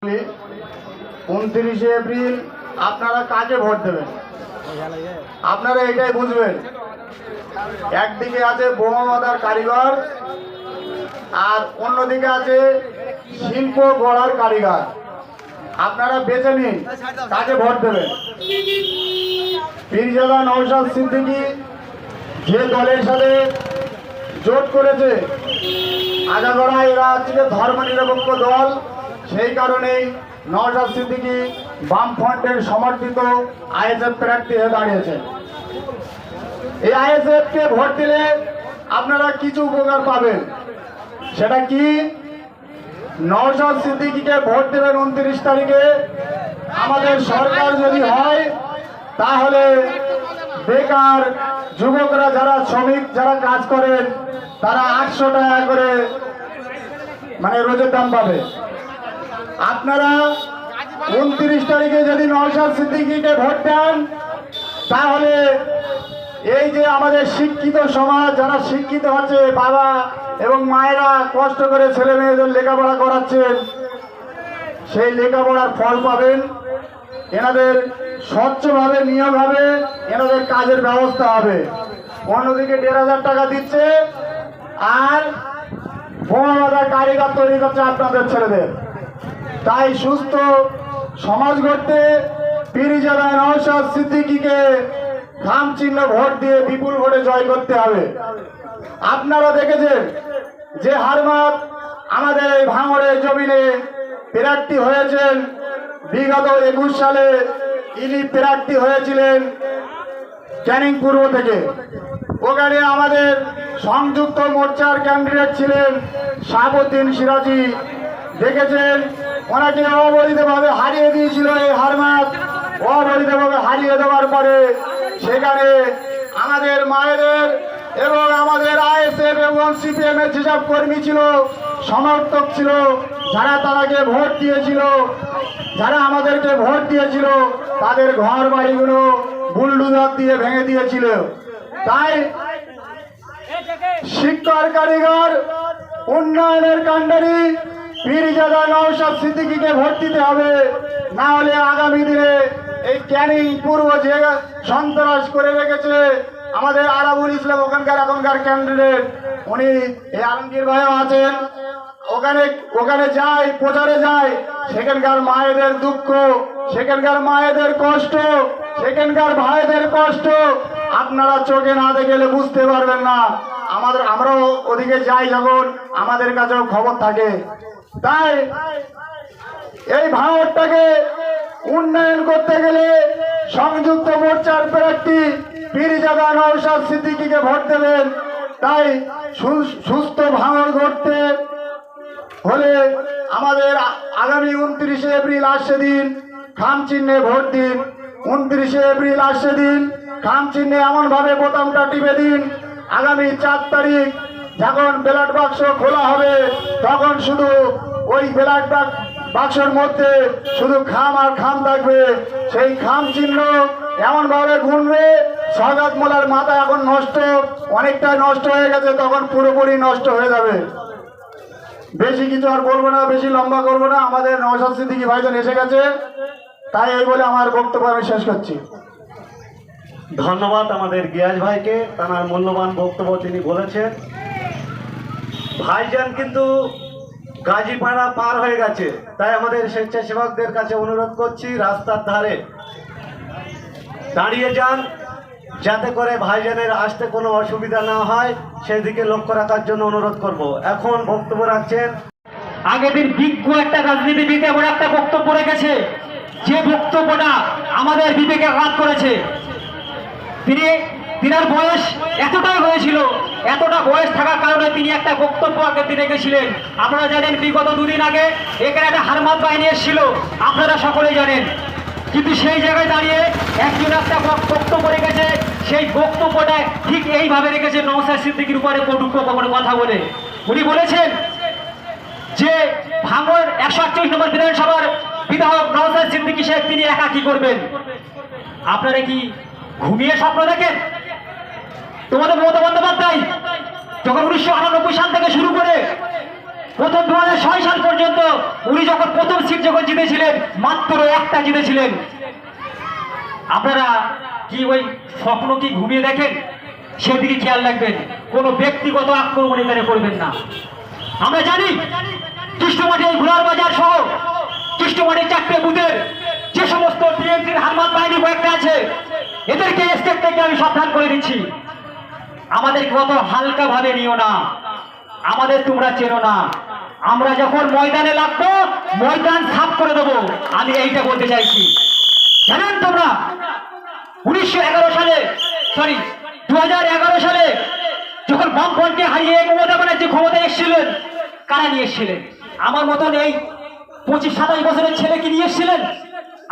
29 April আপনারা কাকে vote দেবেন? আপনারা এটাই বুঝবেন। একদিকে আছে বোমা বাঁধার কারিগর আর অন্যদিকে আছে শিল্প গড়ার কারিগর। আপনারা বেছে নিন কাকে ভোট দেবেন। পীরজাদা নওশাদ সিদ্দিকী যে দলের সাথে জোট করেছে, আগাগোড়া এরা হচ্ছে ধর্ম নিরপেক্ষ দল, সেই কারণেই নওশাদ সিদ্দিকী বামফ্রন্টের সমর্থিত আইএসএফ প্রার্থী হয়ে দাঁড়িয়েছে। এই আইএসএফ কে ভোট দিলে আপনারা কিছু উপকার পাবেন। সেটা কি? নওশাদ সিদ্দিকীকে ভোট দেবেন 29 তারিখে। আমাদের সরকার যদি হয় তাহলে বেকার যুবকরা, যারা শ্রমিক, যারা কাজ করেন, তারা 800 টাকা করে রোজের দাম পাবে। আপনারা 29 তারিখে যদি নওশাদ সিদ্দিকীকে ভোট দেন তাহলে এই যে আমাদের শিক্ষিত সমাজ, যারা শিক্ষিত হচ্ছে, বাবা এবং মায়েরা কষ্ট করে ছেলে মেয়েদের লেখাপড়া করাচ্ছেন, সেই লেখাপড়ার ফল পাবেন। এনাদের স্বচ্ছভাবে নিয়োগ হবে, এনাদের কাজের ব্যবস্থা হবে। অন্যদিকে 1,500 টাকা দিচ্ছে আর বোমা বাঁধার কারিগর তৈরি করছে আপনাদের ছেলেদের। তাই সুস্থ সমাজ গড়তে পীরজাদা নওশাদ সিদ্দিকীকে খাম চিহ্ন ভোট দিয়ে বিপুল ভোটে জয় করতে হবে। আপনারা দেখেছেন যে হারমাত আমাদের এই ভাঙড়ের জমিনে প্রার্থী হয়েছেন। বিগত 21 সালে ইনি প্রার্থী হয়েছিলেন ক্যানিং পূর্ব থেকে। ওখানে আমাদের সংযুক্ত মোর্চার ক্যান্ডিডেট ছিলেন শাহাবুদ্দিন সিরাজি। দেখেছেন ওনাকে অবৈধভাবে হারিয়ে দিয়েছিল এই হারমাত। অবৈধভাবে হারিয়ে দেওয়ার পরে সেখানে আমাদের মায়েদের এবং আমাদের আইএসএফ এবং সিপিএম এর যেসব কর্মী ছিল, সমর্থক ছিল, যারা তারাকে ভোট দিয়েছিল, যারা আমাদেরকে ভোট দিয়েছিল, তাদের ঘর বাড়িগুলো বুলডোজার দিয়ে ভেঙে দিয়েছিল। তাই শিক্ষার কারিগর, উন্নয়নের কাণ্ডারি পীরজাদা নওশাদ সিদ্দিকীকে ভোট দিতে হবে। না হলে আগামী দিনে এই ক্যানিং পূর্ব যে সন্ত্রাস করে রেখেছে আমাদের আরাবুল ইসলাম, এখনকার ক্যান্ডিডেট, উনি এই আলমগীর ভাইও আছেন, ওখানে যায়, প্রচারে যায়, সেখানকার মায়েদের দুঃখ, সেখানকার মায়েদের কষ্ট, সেখানকার ভাইদের কষ্ট আপনারা চোখে না দেখলে বুঝতে পারবেন না। আমরাও ওদিকে যাই যখন, আমাদের কাছেও খবর থাকে। তাই এই ভাঙড়টাকে উন্নয়ন করতে গেলে সংযুক্ত মোর্চার প্রার্থী পীরজাদা নওশাদ সিদ্দিকীকে ভোট দেবেন। তাই সুস্থ ভাঙড় গড়তে হলে আমাদের আগামী 29 এপ্রিল আসছে দিন, খাম চিহ্নে ভোট দিন। 29 এপ্রিল আসছে দিন, খাম চিহ্নে এমনভাবে বোতামটা টিপে দিন, আগামী 4 তারিখ যখন ব্যালট বাক্স খোলা হবে তখন শুধু ওই ব্যালট বাক্সের মধ্যে শুধু খাম আর খাম থাকবে। সেই খাম চিহ্ন এমনভাবে গুনবে, সওগাত মোল্লার মাথা এখন নষ্ট, অনেকটা নষ্ট হয়ে গেছে, তখন পুরোপুরি নষ্ট হয়ে যাবে। বেশি কিছু আর বলবো না, বেশি লম্বা করবো না। আমাদের নওশাদ সিদ্দিকী ভাইজান এসে গেছে, তাই এই বলে আমার বক্তব্য আমি শেষ করছি। ধন্যবাদ আমাদের গিয়াস ভাইকে, তার মূল্যবান বক্তব্য তিনি বলেছেন। ভাইজান কিন্তু গাজীপাড়া পার হয়ে গেছে, তাই আমাদের স্বেচ্ছাসেবকদের কাছে অনুরোধ করছি রাস্তার ধারে দাঁড়িয়ে যান, যাতে করে ভাইজানের আসতে কোনো অসুবিধা না হয়, সেদিকে লক্ষ্য রাখার জন্য অনুরোধ করব। এখন বক্তব্য রাখছেন আগের দিন বিজ্ঞ একটা রাজনীতিবিদ এমন একটা বক্তব্য রেখেছে, যে বক্তব্যটা আমাদের বিবেকে আঘাত করেছে। তিনার বয়স এতটাই হয়েছিল, এতটা বয়স থাকার কারণে তিনি একটা বক্তব্য আগের দিন রেখেছিলেন। আপনারা জানেন বিগত 2 দিন আগে এখানে একটা হারমাত বাহিনী এসেছিল, আপনারা সকলেই জানেন। কিন্তু সেই জায়গায় দাঁড়িয়ে একজন একটা বক্তব্য রেখেছে, সেই বক্তব্যটা ঠিক এইভাবে রেখেছে নওশাদ সিদ্দিকীর উপরে কটূক্তি করে কথা বলে। উনি বলেছেন যে ভাঙড় 148 নম্বর বিধানসভার বিধায়ক নওশাদ সিদ্দিকী সাহেব তিনি একা কি করবেন? আপনারা কি ঘুমিয়ে স্বপ্ন দেখেন? তোমাদের মমতা বন্দ্যোপাধ্যায় যখন 1998 সাল থেকে শুরু করে প্রথম 2006 সাল পর্যন্ত উনি যখন প্রথম সিট যখন জিতেছিলেন মাত্র একটা জিতেছিলেন। আপনারা কি ওই স্বপ্ন কি ঘুমিয়ে দেখেন? সেদিকে খেয়াল রাখবেন, কোনো ব্যক্তিগত আক্রমণ এখানে করবেন না। আমরা জানি কৃষ্ণমাটি এই ঘোড়ার বাজার সহ কৃষ্ণমাটির 4টে বুথের যে সমস্ত টিএমসির হারমাত বাহিনী কয়েকটা আছে, এদেরকে স্টেট থেকে আমি সাবধান করে দিচ্ছি, আমাদেরকে অত হালকা ভাবে নিও না। আমাদের তোমরা চেনো না, আমরা যখন ময়দানে লাগবো ময়দান সাফ করে দেবো। আমি এইটা বলতে চাইছি। জানেন তোমরা 1911 সালে 2011 সালে যখন বামফ্রন্টকে হারিয়ে মমতা ব্যানার্জি ক্ষমতায় এসেছিলেন, কারা নিয়ে এসেছিলেন? আমার মতন এই 25-27 বছরের ছেলে কি নিয়ে এসেছিলেন?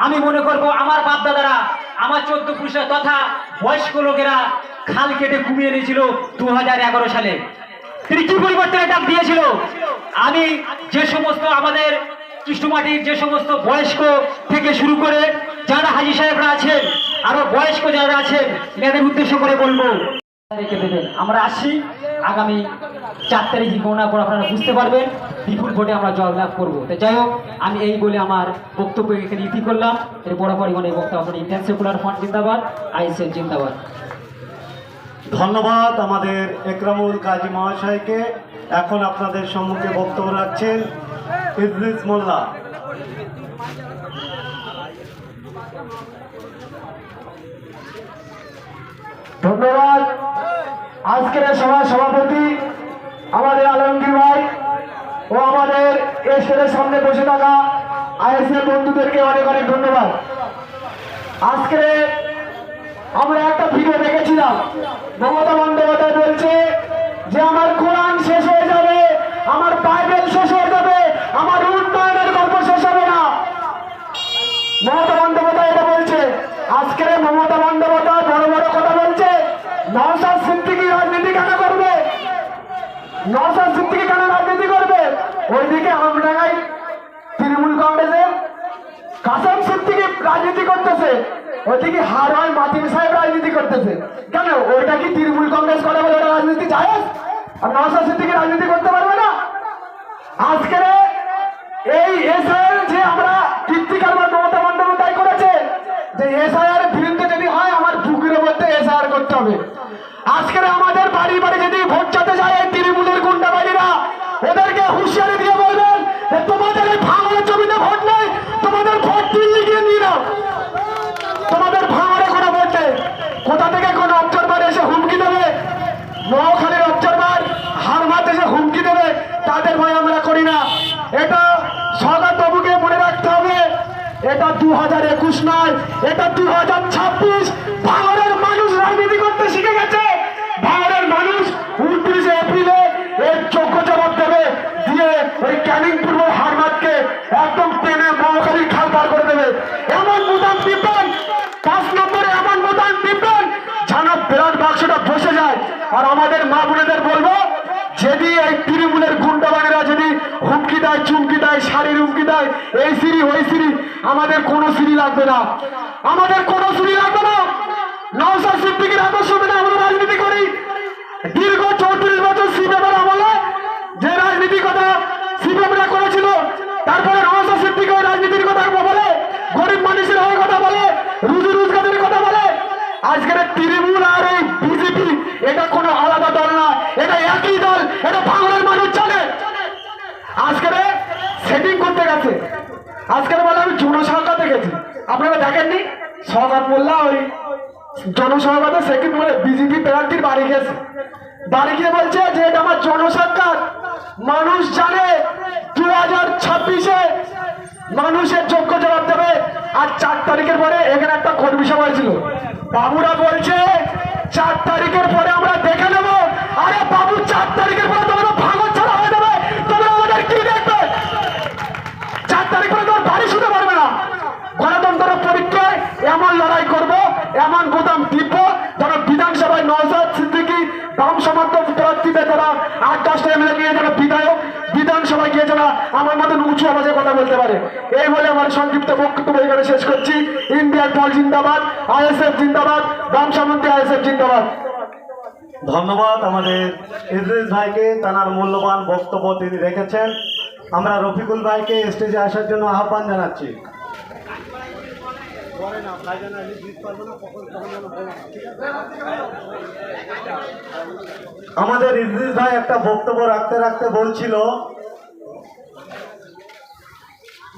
আমি মনে করব আমার বাপ দাদারা, আমার 14 পুরুষরা তথা বয়স্ক লোকেরা খাল কেটে কুমিয়ে নিয়েছিল 2011 সালে। তিনি কি পরিবর্তনের ডাক দিয়েছিল? আমি যে সমস্ত আমাদের কৃষ্ণমাটির যে সমস্ত বয়স্ক থেকে শুরু করে যারা হাজি সাহেবরা আছেন, আরো বয়স্ক যারা আছেন, এদের উদ্দেশ্য করে বলবো, রেখে দেবেন। আমরা আসি আগামী 4 তারিখে গণনা করে আপনারা বুঝতে পারবেন, বিপুল ভোটে আমরা জয়লাভ করবো। তো যাই হোক, আমি এই বলে আমার বক্তব্য এখানে ইতি করলাম। এর বড় পরিমাণে বক্তব্য আপনার ইন্ডিয়ান সেকুলার ফ্রন্ট জিন্দাবাদ, আইএসএফ জিন্দাবাদ। ধন্যবাদ আমাদের একরামুল কাজী মহাশয়কে। এখন আপনাদের সম্মুখে বক্তব্য রাখছেন ইদ্রিস মোল্লা। ধন্যবাদ। আজকের এই সভার সভাপতি আমাদের আলমগীর ভাই ও আমাদের স্টেজের সামনে বসে থাকা আইএসএফ বন্ধুদেরকে অনেক অনেক ধন্যবাদ। আজকে আমরা একটা ভিডিও দেখেছিলাম, মমতা বন্দ্যোপাধ্যায় বলছে যে আমার কোরআন শেষ হয়ে যাবে, আমার বাইবেল শেষ হয়ে যাবে, আমার উন্নয়নের গল্প শেষ হবে না। মমতা বন্দ্যোপাধ্যায় এটা বলছে। আজকের মমতা বন্দ্যোপাধ্যায় বড় বড় কথা বলছে। নওশাদ সিদ্দিকী রাজনীতি কেন করবে? নওশাদ সিদ্দিকী কেন রাজনীতি করবে? ওইদিকে আমডাঙ্গায় তৃণমূল কংগ্রেসের কাসেম সিদ্দিকী রাজনীতি করতেছে, ওইদিকে হারওয়াই মাতিম সাহেব রাজনীতি করতেছে। কেন? ওইটা কি তৃণমূল কংগ্রেস করে বলে ওটা রাজনীতি জায়েজ? আর নওশাদ সিদ্দিকী রাজনীতি করতে পারবে না? আজকের এই এসআইআর যে আমরা কীর্তিকার মমতা বন্দ্যোপাধ্যায় করেছে, যে এসআইআর বিরুদ্ধে যদি হয় আমার বুকের মধ্যে এসআইআর করতে হবে। আজকের আমাদের বাড়ি বাড়ি যদি ভোট চাতে যায় এই তৃণমূলের গুন্ডাবাজিরা, এদেরকে হুঁশিয়ারি দিয়ে বলবেন যে তোমাদের এই ভাঙনের জমিতে ভোট নেই, তোমাদের ভোট দিল্লি গিয়ে নিয়ে নাও। তোমাদের ভাঙনে কোনো ভোট নেই। কোথা থেকে কোন অবজারভার এসে হুমকি দেবে, নোয়াখালীর অবজারভার হারমাত এসে হুমকি দেবে, তাদের ভয় আমরা করি না। এটা সরকার বাবুকে মনে রাখতে হবে, এটা 2021 নয়, এটা 2026। ভাঙনের মানুষ রাজনীতি করতে শিখে গেছে। ভাঙনের মানুষ 29 এপ্রিলে এর যোগ্য জবাব দেবে, দিয়ে ওই ক্যানিং পূর্ব হারমাতকে একদম টেনে মহাখালীর খাল পার করে দেবে। এমন মুদান দিবেন, 5 নম্বরে এমন মুদান দিবেন যেন বিরাট বাক্সটা বসে যায়। আর আমাদের মা বোনেদের বলবো, যদি এই তৃণমূলের গুন্ডাবানেরা যদি হুমকি দেয়, চুমকি দেয়, শাড়ির হুমকি দেয়, এই সিঁড়ি ওই সিঁড়ি, আমাদের কোনো সিঁড়ি লাগবে না, আমাদের কোনো সিঁড়ি লাগবে না। নওশাদ সিদ্দিকীর আদর্শ মেনে আমরা রাজনীতি করি। দীর্ঘ 34 বছর সিপিএমের আমলে যে রাজনীতির কথা সিপিএমরা করেছিল, তারপরে নওশাদ সিদ্দিকী ওই রাজনীতির কথা বলে, গরিব মানুষের হয়ে কথা বলে, রুজি রোজগারের কথা বলে। আজকের তৃণমূল আর এই বিজেপি এটা কোনো আলাদা দল না, এটা একই দল, এটা বাংলার মানুষ জানে। আজকের সেটিং করতে গেছে, আজকের বলে আমি জনসংখ্যা দেখেছি, আপনারা দেখেননি? সরকার মোল্লা ওই জনসংখ্যাতে সেকেন্ড বলে বিজেপি প্রার্থীর বাড়ি গেছে, বাড়ি গিয়ে বলছে যে এটা আমার জনসংখ্যা। মানুষ জানে 2026-এ মানুষের যোগ্য জবাব দেবে। আর 4 তারিখের পরে এখানে একটা কর্মী সভা হয়েছিল, বাবুরা বলছে 4 তারিখের পরে আমরা দেখে নেব। আরে বাবু, 4 তারিখের পরে তোমরা ভাঙন ছাড়া হয়ে যাবে, তোমরা আমাদের কি দেখবে? 4 তারিখ পরে তোমার বাড়ি শুতে পারবে না। গণতন্ত্র পরীক্ষায় এমন লড়াই করব, এমন বোতাম টিপব যেন বিধানসভায় নওশাদ সিদ্দিকী বাম সমর্থক প্রার্থীদের যারা 8-10টা এমএলএ নিয়ে যারা বিধায়ক বিধানসভায় গিয়ে যারা আমার মতন উঁচু আওয়াজে কথা বলতে পারে। এই বলে আমার সংক্ষিপ্ত বক্তব্য এখানে শেষ করছি। ইন্ডিয়ার দল জিন্দাবাদ, আইএসএফ জিন্দাবাদ, বাম সামন্ত্রী আইএসএফ জিন্দাবাদ। ধন্যবাদ আমাদের ইদ্রিস ভাইকে, তার মূল্যবান বক্তব্য তিনি রেখেছেন। আমরা রফিকুল ভাইকে স্টেজে আসার জন্য আহ্বান জানাচ্ছি। আমাদের ইদ্রিস ভাই একটা বক্তব্য রাখতে রাখতে বলছিল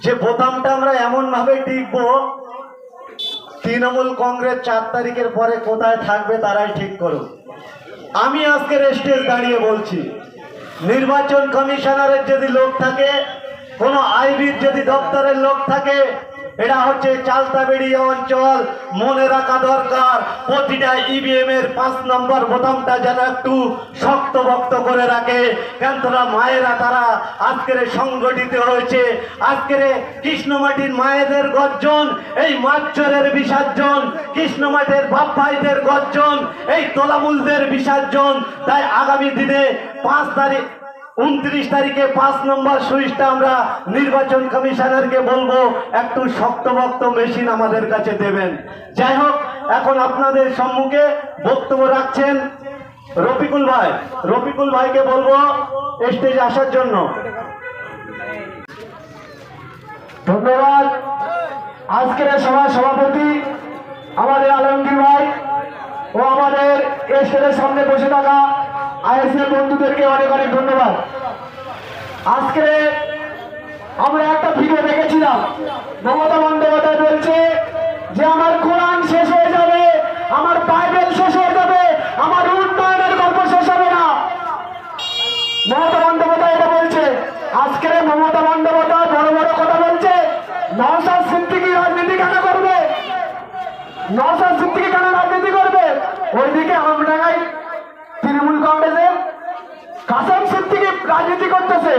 যে বোতামটা আমরা এমন ভাবে টিপবো, তৃণমূল কংগ্রেস 4 তারিখের পরে কোথায় থাকবে তারাই ঠিক করুন। আমি আজকের স্টেজ দাঁড়িয়ে বলছি, নির্বাচন কমিশনারের যদি লোক থাকে, কোনো আইবির যদি দপ্তরের লোক থাকে, এটা হচ্ছে চালতাবেড়ি অঞ্চল। মনে রাখা দরকার, প্রতিটা ইভিএম এর 5 নম্বর বোতামটা যেন একটু শক্তভক্ত করে রাখে। কেন তোরা মায়েরা তারা আজকের সংগঠিত হয়েছে। আজকের কৃষ্ণমাটির মায়েদের গর্জন, এই মাচ্চরের বিসর্জন, কৃষ্ণমাটির বাপ ভাইদের গর্জন, এই তোলামুলদের বিসর্জন। তাই আগামী দিনে 29 তারিখে 5 নম্বর সুইচটা আমরা নির্বাচন কমিশনারকে বলবো একটু শক্তভক্ত মেশিন আমাদের কাছে দেবেন। যাই হোক, এখন আপনাদের সম্মুখে বক্তব্য রাখছেন রফিকুল ভাই। রফিকুল ভাইকে বলবো স্টেজে আসার জন্য। ধন্যবাদ। আজকের সভার সভাপতি আমাদের আলমগীর ভাই ও আমাদের স্টেজের সামনে বসে থাকা আইএসএল বন্ধুদেরকে অনেক অনেক ধন্যবাদ। আজকে আমরা একটা ভিডিও দেখেছিলাম, মমতা বন্দ্যোপাধ্যায় বলছে যে আমার কোরআন শেষ হয়ে যাবে, আমার বাইবেল শেষ হয়ে যাবে, আমার উন্নয়নের গল্প শেষ হবে না। মমতা বন্দ্যোপাধ্যায় এটা বলছে। আজকের মমতা বন্দ্যোপাধ্যায় বড় বড় কথা বলছে। নওশাদ সিদ্দিকী রাজনীতি কেন করবে? নওশাদ সিদ্দিকী কেন রাজনীতি করবে? ওইদিকে আমডাঙ্গায় তৃণমূল কংগ্রেসের কাসেম সিদ্দিকী রাজনীতি করতেছে,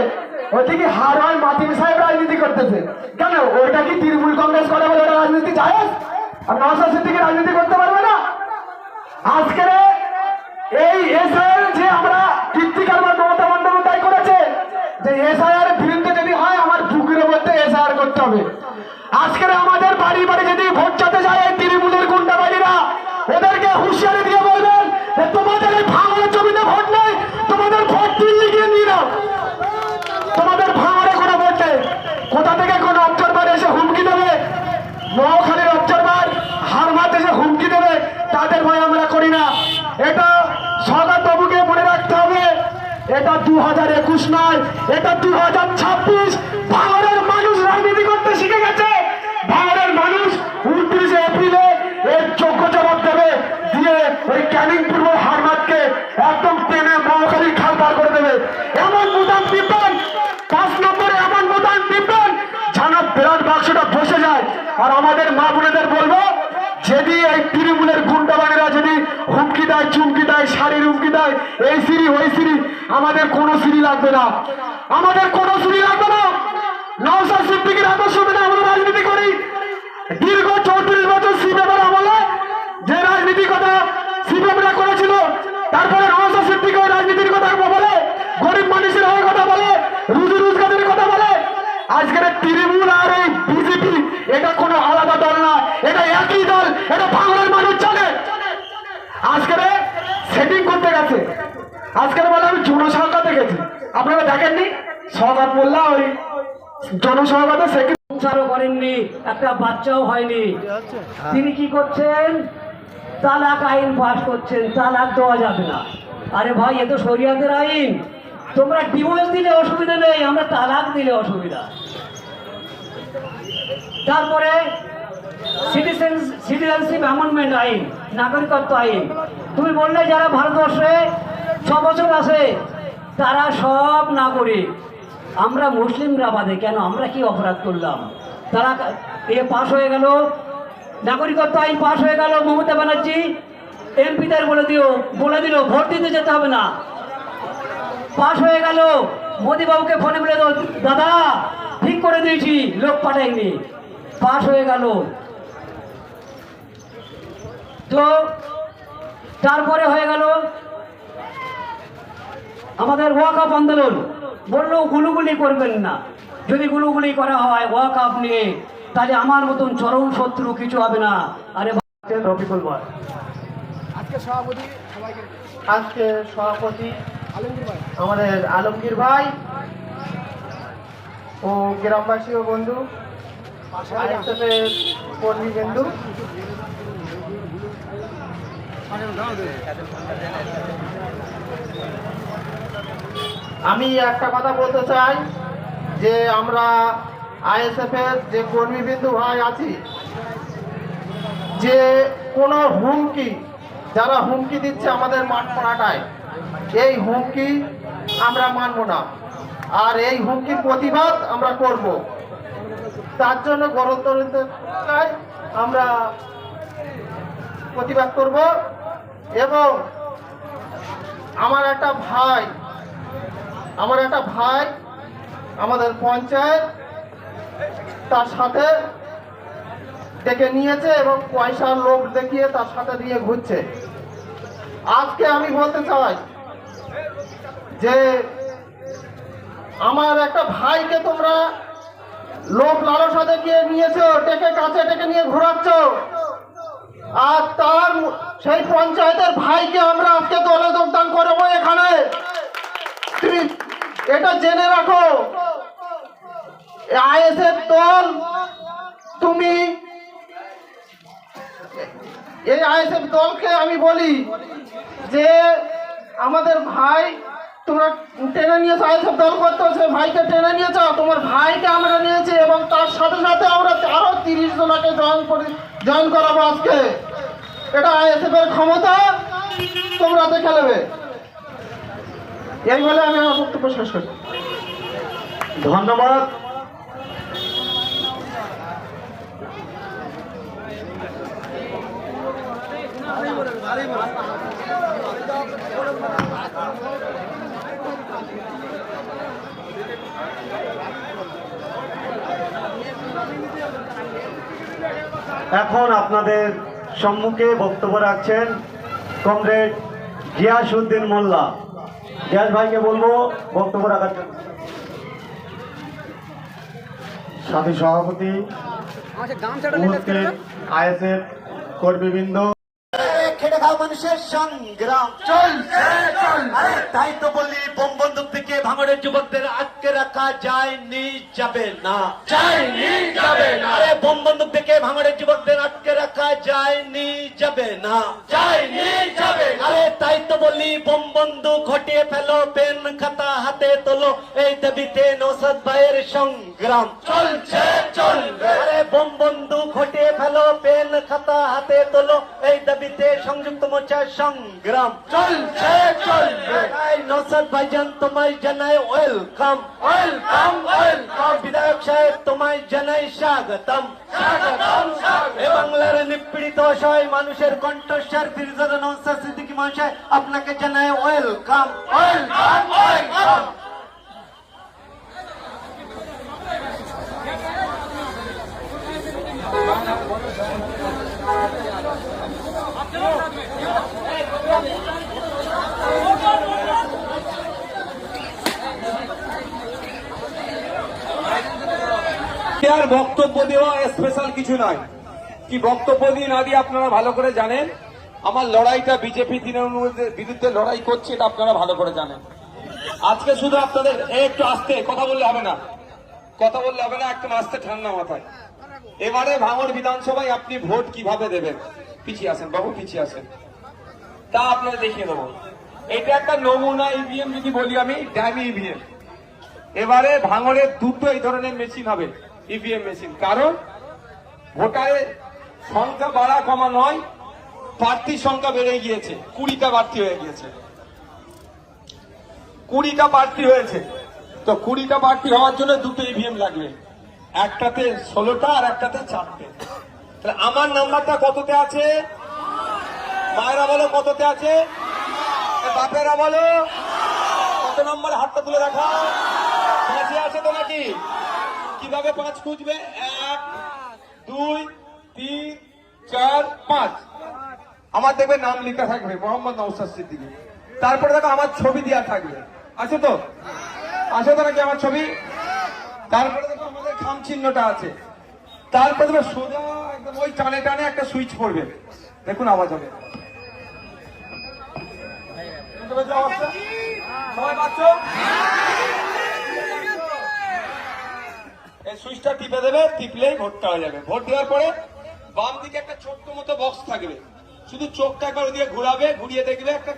ওইদিকে হারওয়ার মাতিন সাহেব রাজনীতি করতেছে। কেন? ওইটা কি তৃণমূল কংগ্রেস করে বলে ওটা রাজনীতি জায়েজ? আর নওশাদ সিদ্দিকী রাজনীতি করতে পারবে না? আজকের এই এসআইআর যে আমরা কীর্তিকার মমতা বন্দ্যোপাধ্যায় করেছে, যে এসআইআর বিরুদ্ধে যদি হয় আমার বুকের মধ্যে এসআইআর করতে হবে। আজকের আমাদের বাড়ি বাড়ি যদি ভোট চাতে যায় এই তৃণমূলের গুন্ডাবাড়িরা, ওদেরকে হুঁশিয়ারি দিয়ে বলবেন যে তোমাদের এই ভাঙনের জমিতে ভোট নেই, তোমাদের ভোট দিল্লি গিয়ে নিয়ে নাও। তোমাদের ভাঙনে কোনো ভোট নেই। কোথা থেকে কোন অবজারভার এসে হুমকি দেবে, মহাখালীর অবজারভার হারমাত এসে হুমকি দেবে, তাদের ভয় আমরা করি না। এটা সরকার বাবুকে মনে রাখতে হবে, এটা 2021 নয়, এটা 2026। ভাঙনের মানুষ রাজনীতি করতে শিখে গেছে। ভাঙনের মানুষ 29 এপ্রিলে এর যোগ্য জবাব দেবে, দিয়ে ওই ক্যানিং পূর্ব হারমাতকে একদম টেনে মহাখালী খাল পার করে দেবে। এমন মুদান টিপবেন, 5 নম্বরে এমন মুদান টিপবেন যেন বিরাট বাক্সটা বসে যায়। আর আমাদের মা বোনেদের বলবো, যদি এই তৃণমূলের গুন্ডাবাড়িরা যদি হুমকি দেয়, চুমকি দেয়, শাড়ির হুমকি দেয়, এই সিঁড়ি ওই সিঁড়ি, আমাদের কোনো সিঁড়ি লাগবে না, আমাদের কোনো সিঁড়ি লাগবে না। নওশাদ সিদ্দিকীর আদর্শ মেনে আমরা রাজনীতি করি। দীর্ঘ 34 বছর সিপিএমের আমলে যে রাজনীতির কথা সিপিএমরা করেছিল, তারপরে নওশাদ সিদ্দিকী ওই রাজনীতির কথা বলে, গরিব মানুষের হয়ে কথা বলে, রুজি রোজগারের কথা বলে। আজকের তৃণমূল আর এই বিজেপি এটা কোনো আলাদা দল না, এটা একই দল, এটা বাংলার মানুষ জানে। আজকের সেটিং করতে গেছে, আজকের বলে আমি জনসংখ্যা দেখেছি, আপনারা দেখেননি? সরকার মোল্লা ওই জনসংখ্যাতে সেটিং সংসারও করেননি, একটা বাচ্চাও হয়নি। তিনি কি করছেন? তালাক আইন পাস করছেন, তালাক দেওয়া যাবে না। আরে ভাই, এ তো শরিয়াতের আইন। তোমরা ডিভোর্স দিলে অসুবিধা নেই, আমরা তালাক দিলে অসুবিধা। তারপরে সিটিজেনশিপ অ্যামেন্ডমেন্ট আইন, নাগরিকত্ব আইন। তুমি বললে যারা ভারতবর্ষে 6 বছর আছে তারা সব নাগরিক, আমরা মুসলিমরা বাদে কেন? আমরা কি অপরাধ করলাম? তারা পাশ হয়ে গেল, নাগরিকত্ব আইন পাশ হয়ে গেল। মমতা ব্যানার্জি এমপিদের বলে দিল ভোট দিতে যেতে হবে না, পাশ হয়ে গেল। মোদিবাবুকে ফোনে বলে দাদা ঠিক করে দিয়েছি, লোক পাঠাইনি, পাশ হয়ে গেল। তো তারপরে হয়ে গেল আমাদের ওয়াকআপ আন্দোলন। বললো গুলুগুলি করবেন না, যদি গুলুগুলি করা হয় ওয়াকআপ নিয়ে, তাহলে আমার মতন চরম শত্রু কিছু হবে না। আরে রফিকুল ভাই আজকে সভাপতি সবাইকে আজকে সভাপতি আমাদের আলমগীর ভাই ও গ্রামবাসী ও বন্ধু আইএসএফের কর্মীবৃন্দু, আমি একটা কথা বলতে চাই যে আমরা আইএসএফের যে কর্মীবৃন্দু ভাই আছি, যে কোনো হুমকি, যারা হুমকি দিচ্ছে আমাদের মাঠ পড়াটায়, এই হুমকি আমরা মানব না, আর এই হুমকির প্রতিবাদ আমরা করব। তার জন্য গণতন্ত্রের আমরা প্রতিবাদ করব। এবং আমার একটা ভাই আমাদের পঞ্চায়েত তার সাথে ডেকে নিয়েছে এবং পয়সার লোভ দেখিয়ে তার সাথে দিয়ে ঘুরছে। আজকে আমি বলতে চাই যে আমার একটা ভাইকে তোমরা লোভ লালসা দেখিয়ে নিয়েছো, কাছে ডেকে নিয়ে ঘোরাচ্ছ, আর তার সেই পঞ্চায়েতের ভাইকে আমরা আজকে দলে যোগদান করবো এখানে। তুমি এটা জেনে রাখো, আইএসএফ দল, তুমি এই আইএসএফ দলকে আমি বলি যে আমাদের ভাই তোমরা টেনে নিয়েছো, আইএসএফ দল করতে হচ্ছে, ভাইকে টেনে নিয়েছো, তোমার ভাইকে আমরা নিয়েছি এবং তার সাথে সাথে আমরা আরো 30 জনকে জয়েন করাবো আজকে। এটা আইএসএফ এর ক্ষমতা, তোমরা দেখে নেবে। এই বলে আমি আমার বক্তব্য শেষ করছি। ধন্যবাদ। এখন আপনাদের সম্মুখে বক্তব্য রাখছেন কমরেড গিয়াসউদ্দিন মোল্লা। গিয়াস ভাইকে বলবো বক্তব্য রাখার জন্য। সাথী সভাপতি, আইএসএফ কর্মীবৃন্দ, খেটে খাওয়া মানুষের সংগ্রাম চলছে। আরে তাই তো বলি, বোম বন্দুক থেকে ভাঙড়ের যুবকদের আটকে রাখা যায়নি, যাবে না। আরে বোম বন্দুক থেকে ভাঙড়ের যুবকদের আটকে রাখা যায়নি, যাবে না। আরে তাই তো বলি, বোম বন্দুক ঘটিয়ে ফেলো, পেন খাতা হাতে তোলো, এই দাবিতে নওশাদ ভাইয়ের সংগ্রাম চলছে। আরে বোম বন্দুক ঘটিয়ে ফেলো, পেন খাতা হাতে তোলো, এই দাবিতে সংযুক্ত মোর্চার সংগ্রাম চলছে। নওশাদ ভাইজান তোমায় জানাই ওয়েলকাম। বিধায়ক সাহেব তোমায় জানাই স্বাগতম। এ বাংলার নিপীড়িত অসহায় মানুষের কণ্ঠস্বর ফিরোজা নওশাদ সিদ্দিকী মহাশয় আপনাকে জানাই ওয়েলকাম। আর বক্তব্য দেওয়া স্পেশাল কিছু নয়, কি বক্তব্য দিয়ে না দিয়ে আপনারা ভালো করে জানেন। আমার লড়াইটা বিজেপি তৃণমূলের বিরুদ্ধে লড়াই করছে, এটা আপনারা ভালো করে জানেন। আজকে শুধু আপনাদের একটু আস্তে কথা বললে হবে না, একটু আস্তে ঠান্ডা মাথায়। এবারে ভাঙড় বিধানসভায় আপনি ভোট কিভাবে দেবেন, পিছিয়ে আসেন বাবু, পিছিয়ে আসেন, তা আপনারা দেখিয়ে দেবো। এটা একটা নমুনা ইভিএম যদি বলি আমি, ড্যামি ইভিএম। এবারে ভাঙড়ে দুটো এই ধরনের মেশিন হবে, ইভিএম মেশিন। কারণ ভোটারের সংখ্যা বাড়া কমা নয়, প্রার্থীর সংখ্যা বেড়ে গিয়েছে, 20টা প্রার্থী হয়ে গিয়েছে, 20টা প্রার্থী হয়েছে। তো 20টা প্রার্থী হওয়ার জন্য দুটো ইভিএম লাগবে, একটাতে 16টা আর একটাতে 4টে। তাহলে আমার নাম্বারটা কততে আছে? মায়েরা বলো কততে আছে, বাপেরা বলো কত নম্বরে হাতটা তুলে রাখা। 5 আছে তো নাকি? কিভাবে 5 খুঁজবে? 1 2 3 4 5। আমার দেখবে নাম লেখা থাকবে মোহাম্মদ নওশাদ সিদ্দিকী, তারপরে দেখো আমার ছবি দেওয়া থাকবে, আছে তো নাকি আমার ছবি? তারপরে দেখো আমাদের খাম চিহ্নটা আছে, তারপরে দেখো সোজা একদম ওই টানে টানে একটা সুইচ পড়বে, দেখুন আওয়াজ হবে। শুনতে পেয়েছো আওয়াজটা? সবাই পাচ্ছ? এই সুইচটা টিপে দেবে, টিপলেই ভোটটা হয়ে যাবে। ভোট দেওয়ার পরে বাম দিকে একটা ছোট্ট মতো বক্স থাকবে, শুধু চোখটা একবার ওদিকে ঘুরাবে, ঘুরিয়ে দেখবে একটা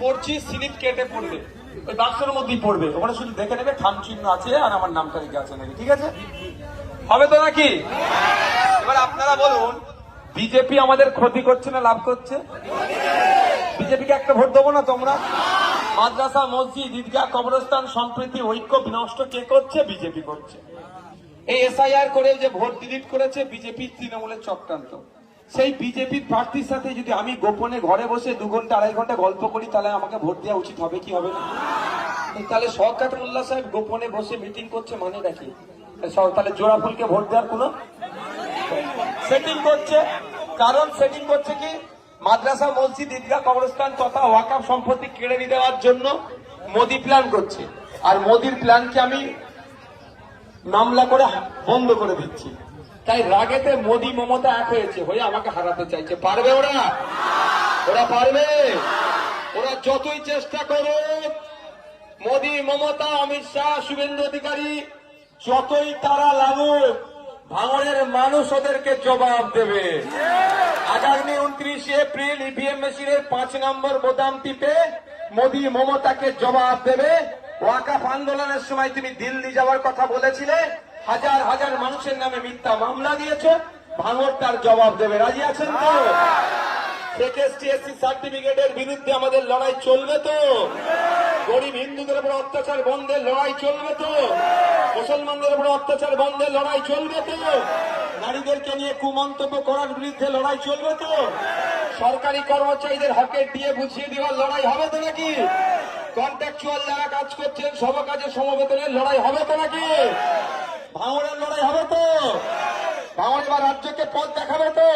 পড়ছি স্লিপ কেটে পড়বে, ওই বাক্সের মধ্যেই পড়বে। ওখানে শুধু দেখে নেবে থাম চিহ্ন আছে আর আমার নামটা লিখে আছে নাকি, ঠিক আছে? হবে তো নাকি? এবার আপনারা বলুন, বিজেপি আমাদের ক্ষতি করছে না লাভ করছে? বিজেপিকে একটা ভোট দেবো না তোমরা? মাদ্রাসা, মসজিদ, ঈদগাহ, কবরস্থান, সম্প্রীতি, ঐক্য বিনষ্ট কে করছে? বিজেপি করছে। এই এসআইআর করে যে ভোট ডিলিট করেছে বিজেপি, তৃণমূলের চক্রান্ত। সেই বিজেপির প্রার্থীর সাথে যদি আমি গোপনে ঘরে বসে 2 ঘন্টা 2.5 ঘন্টা গল্প করি, তাহলে আমাকে ভোট দেওয়া উচিত হবে কি হবে না? তাহলে শওকত মোল্লা সাহেব গোপনে বসে মিটিং করছে মানে নাকি? তাহলে জোড়া ফুলকে ভোট দেওয়ার কোনো সেটিং করছে? কারণ সেটিং করছে কি, মাদ্রাসা, মসজিদ, ঈদগাহ, কবরস্থান তথা ওয়াকফ সম্পত্তি কেড়ে নিয়ে দেওয়ার জন্য মোদি প্ল্যান করছে। আর মোদির প্ল্যানকে আমি মামলা করে বন্ধ করে দিচ্ছি। তাই রাগেতে মোদি মমতা এক হয়েছে, হয়ে আমাকে হারাতে চাইছে। পারবে ওরা? ওরা পারবে? ওরা যতই চেষ্টা করুক, মোদি, মমতা, অমিত শাহ, শুভেন্দু অধিকারী, যতই তারা লাগুক, ভাঙড়ের মানুষ ওদেরকে জবাব দেবে। আগামী 29 এপ্রিল ইভিএম মেশিনের 5 নম্বর বোতাম টিপে মোদি মমতাকে জবাব দেবে। ওয়াকফ আন্দোলনের সময় তুমি দিল্লি যাওয়ার কথা বলেছিলে, হাজার হাজার মানুষের নামে মিথ্যা মামলা দিয়েছে, ভাঙড় তার জবাব দেবে। রাজি আছেন তো? এসটি/এসসি সার্টিফিকেটের বিরুদ্ধে আমাদের লড়াই চলবে তো? গরিব হিন্দুদের উপর অত্যাচার বন্ধের লড়াই চলবে তো? মুসলমানদের উপর অত্যাচার বন্ধের লড়াই চলবে তো? নারীদেরকে নিয়ে কুমন্তব্য করার বিরুদ্ধে লড়াই চলবে তো? সরকারি কর্মচারীদের হকের দিয়ে বুঝিয়ে দেওয়ার লড়াই হবে তো নাকি? কন্ট্রাকচুয়াল যারা কাজ করছেন সব কাজে সমবেতনের লড়াই হবে তো নাকি? ভাঙড়ের লড়াই হবে তো? ভাঙড় বা রাজ্যকে পথ দেখাবে তো?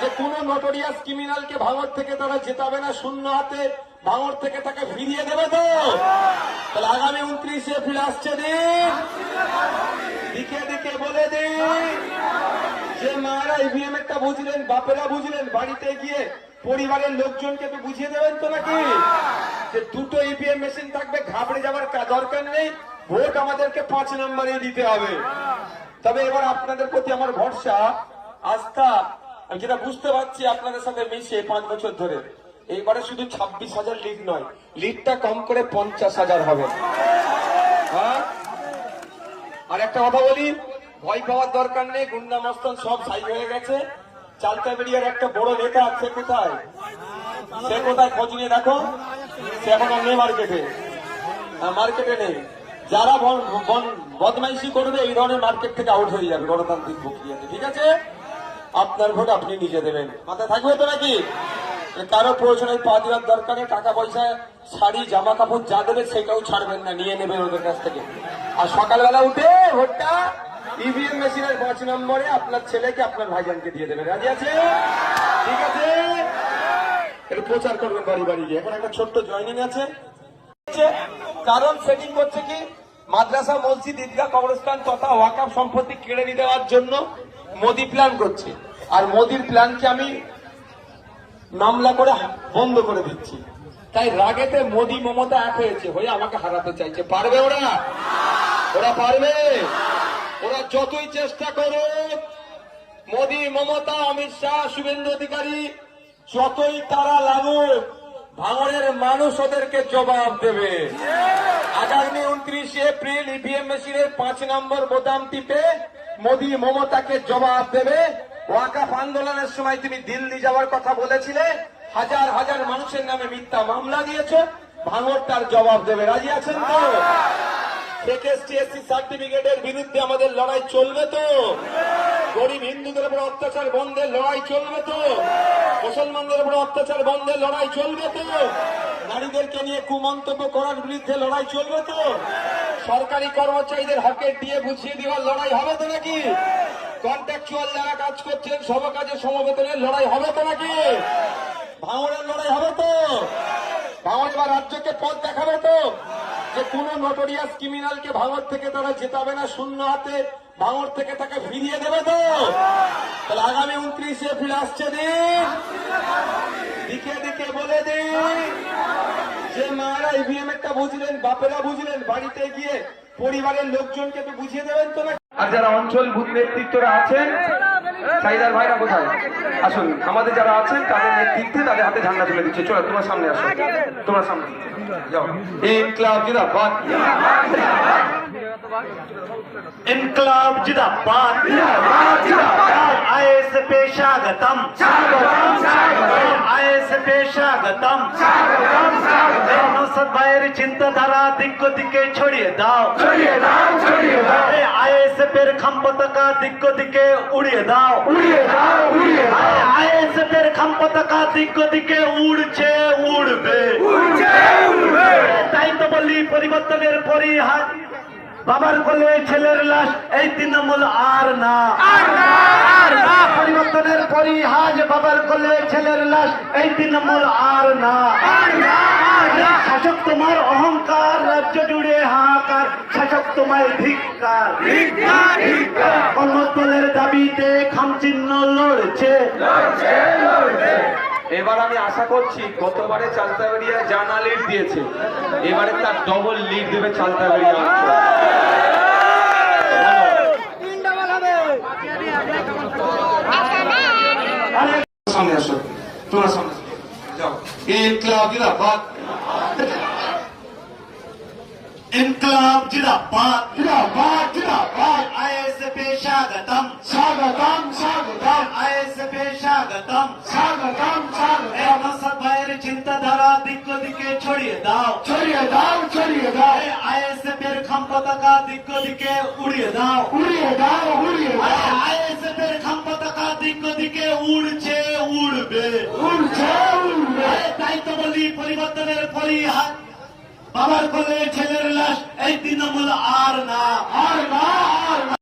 যে কোন নোটোরিয়াস ক্রিমিনালকে ভাঙড় থেকে তারা জেতাবে না, শূন্য হাতে ভাঙড় থেকে তাকে ফিরিয়ে দেবে তো? তাহলে আগামী 29 এপ্রিল আসছে দিন, দিকে দিকে বলে দিন যে মারা ইভিএম একটা বুঝলেন, বাপেরা বুঝলেন, বাড়িতে গিয়ে পরিবারের লোকজনকে তো বুঝিয়ে দেবেন তো নাকি? যে 2টো ইভিএম মেশিন থাকবে, ঘাবড়ে যাওয়ার দরকার নেই, ভোট আমাদেরকে 5 নম্বরে দিতে হবে। তবে এবার আপনাদের প্রতি আমার ভরসা, আস্থা, আমি যেটা বুঝতে পারছি আপনাদের সাথে মিশে 5 বছর ধরে, এইবারে শুধু 26,000 লিড নয়, লিডটা কম করে 50,000 হবে। হ্যাঁ, আর একটা কথা বলি, ভয় পাওয়ার দরকার নেই, গুন্ডা মস্তান সব সাই হয়ে গেছে। চালতাবেড়িয়ার একটা বড় নেতা আছে, কোথায় সে? কোথায় খোঁজ নিয়ে দেখো, সে এখন আর নেই মার্কেটে। মার্কেটে নেই। যারা বদমাইশি করবে এই ধরনের মার্কেট থেকে আউট হয়ে যাবে গণতান্ত্রিক প্রক্রিয়াতে, ঠিক আছে? আপনার ভোট আপনি নিজে দেবেন, মাথায় থাকবে তো নাকি? কারো প্রয়োজনে পা দেওয়ার দরকার নেই, টাকা পয়সা, শাড়ি, জামা কাপড় যা দেবে সেটাও ছাড়বেন না, নিয়ে নেবেন ওদের কাছ থেকে। আর সকালবেলা উঠে ভোটটা ইভিএম মেশিনের 5 নম্বরে আপনার ছেলেকে, আপনার ভাইজানকে দিয়ে দেবেন। রাজি আছে? ঠিক আছে, একটু প্রচার করবেন বাড়ি বাড়ি গিয়ে। এখন একটা ছোট্ট জয়নিং আছে। কারণ সেটিং করছে কি, মাদ্রাসা, মসজিদ, ঈদগাহ, কবরস্থান তথা ওয়াকফ সম্পত্তি কেড়ে নিয়ে দেওয়ার জন্য মোদি প্ল্যান করছে। আর মোদির প্ল্যানকে আমি মামলা করে বন্ধ করে দিচ্ছি। তাই রাগেতে মোদি মমতা এক হয়েছে, হয়ে আমাকে হারাতে চাইছে। পারবে ওরা? ওরা পারবে? ওরা যতই চেষ্টা করুক, মোদি, মমতা, অমিত শাহ, শুভেন্দু অধিকারী, যতই তারা লাগুক, ভাঙড়ের মানুষ ওদেরকে জবাব দেবে। আগামী 29 এপ্রিল ইভিএম মেশিনের 5 নম্বর বোতাম টিপে মোদি মমতাকে জবাব দেবে। ওয়াকফ আন্দোলনের সময় তুমি দিল্লি যাওয়ার কথা বলেছিলে, হাজার হাজার মানুষের নামে মিথ্যা মামলা দিয়েছে, ভাঙড় তার জবাব দেবে। রাজি আছেন তো? এসটি/এসসি সার্টিফিকেটের বিরুদ্ধে আমাদের লড়াই চলবে তো? গরিব হিন্দুদের উপর অত্যাচার বন্ধের লড়াই চলবে তো? মুসলমানদের উপর অত্যাচার বন্ধের লড়াই চলবে তো? নারীদেরকে নিয়ে কুমন্তব্য করার বিরুদ্ধে লড়াই চলবে তো? সরকারি কর্মচারীদের হকের দিয়ে বুঝিয়ে দেওয়ার লড়াই হবে তো নাকি? কন্ট্রাকচুয়াল যারা কাজ করছেন সব কাজে সমবেতনের লড়াই হবে তো নাকি? ভাঙড়ের লড়াই হবে তো? ভাঙড় বা রাজ্যকে পথ দেখাবে তো? যে কোন নোটোরিয়াস ক্রিমিনালকে ভাঙড় থেকে তারা জেতাবে না, শূন্য হাতে ভাঙড় থেকে তাকে ফিরিয়ে দেবে তো? তাহলে আগামী 29 এপ্রিল আসছে দিন, দিকে দিকে বলে দিন যে মারা ইভিএম একটা বুঝলেন, বাপেরা বুঝলেন, বাড়িতে গিয়ে পরিবারের লোকজনকে তো বুঝিয়ে দেবেন তো না। আর যারা অঞ্চল বুথ নেতৃত্বরা আছেন, সাইদার ভাইরা কোথায় আসুন, আমাদের যারা আছেন তাদের নেতৃত্বে তাদের হাতে ঝান্ডা তুলে দিচ্ছে। চলো তোমার সামনে আসো, তোমার সামনে যাও। ইনকলাব জিন্দাবাদ, इनकलाब जिंदाबाद, आए से पेशागतम, आए से पेशागतम, নওশাদ ভাইয়ের চিন্তাধারা দিক দিকে ছড়িয়ে দাও, আইএসএফের খাম পতাকা দিক দিকে উড়িয়ে দাও, আইএসএফের খাম পতাকা দিক দিকে উড়ছে উড়বে, তাই তো বলি পরিবর্তনের পরিহার, বাবার কোলে ছেলের লাশ, এই তৃণমূল আর না, পরিবর্তনের পরিহাজ, বাবার কোলে ছেলের লাশ, এই তৃণমূল আর না, শাসক তোমার অহংকার, রাজ্য জুড়ে হাহাকার, শাসক তোমায় ধিক্কার, কর্মস্থলের দাবিতে খামচিহ্ন লড়ছে। এবার আমি আশা করছি গতবারে চালতাবাড়িয়া জানা লিড দিয়েছে, এবারে তার ডবল লিড দেবে চালতাবাড়িয়া অঞ্চল। সামনে আসো, তোমার সামনে যাও। ইনকলাব জিন্দাবাদ, इनकलाब जिंदाबाद, जिंदाबाद, जिंदाबाद, आए से पेशागतम, स्वागतम, स्वागतम, आए से पेशागतम, स्वागतम, स्वागतम, नौशद भाइয়ের চিন্তাধারা দিক দিকে ছড়িয়ে দাও, ছড়িয়ে দাও, ছড়িয়ে দাও, আয়ে से পের খাম পতাকা দিক দিকে উড়িয়ে দাও, উড়িয়ে দাও, উড়িয়ে দাও, আয়ে से পের খাম পতাকা দিক দিকে উড়ছে উড়বে, উড়ছে উড়বে, তাই তো বলি পরিবর্তনের পরিহার, বাবার কোলে ছেলের লাশ, এই তৃণমূল আর না, আর না, আর না,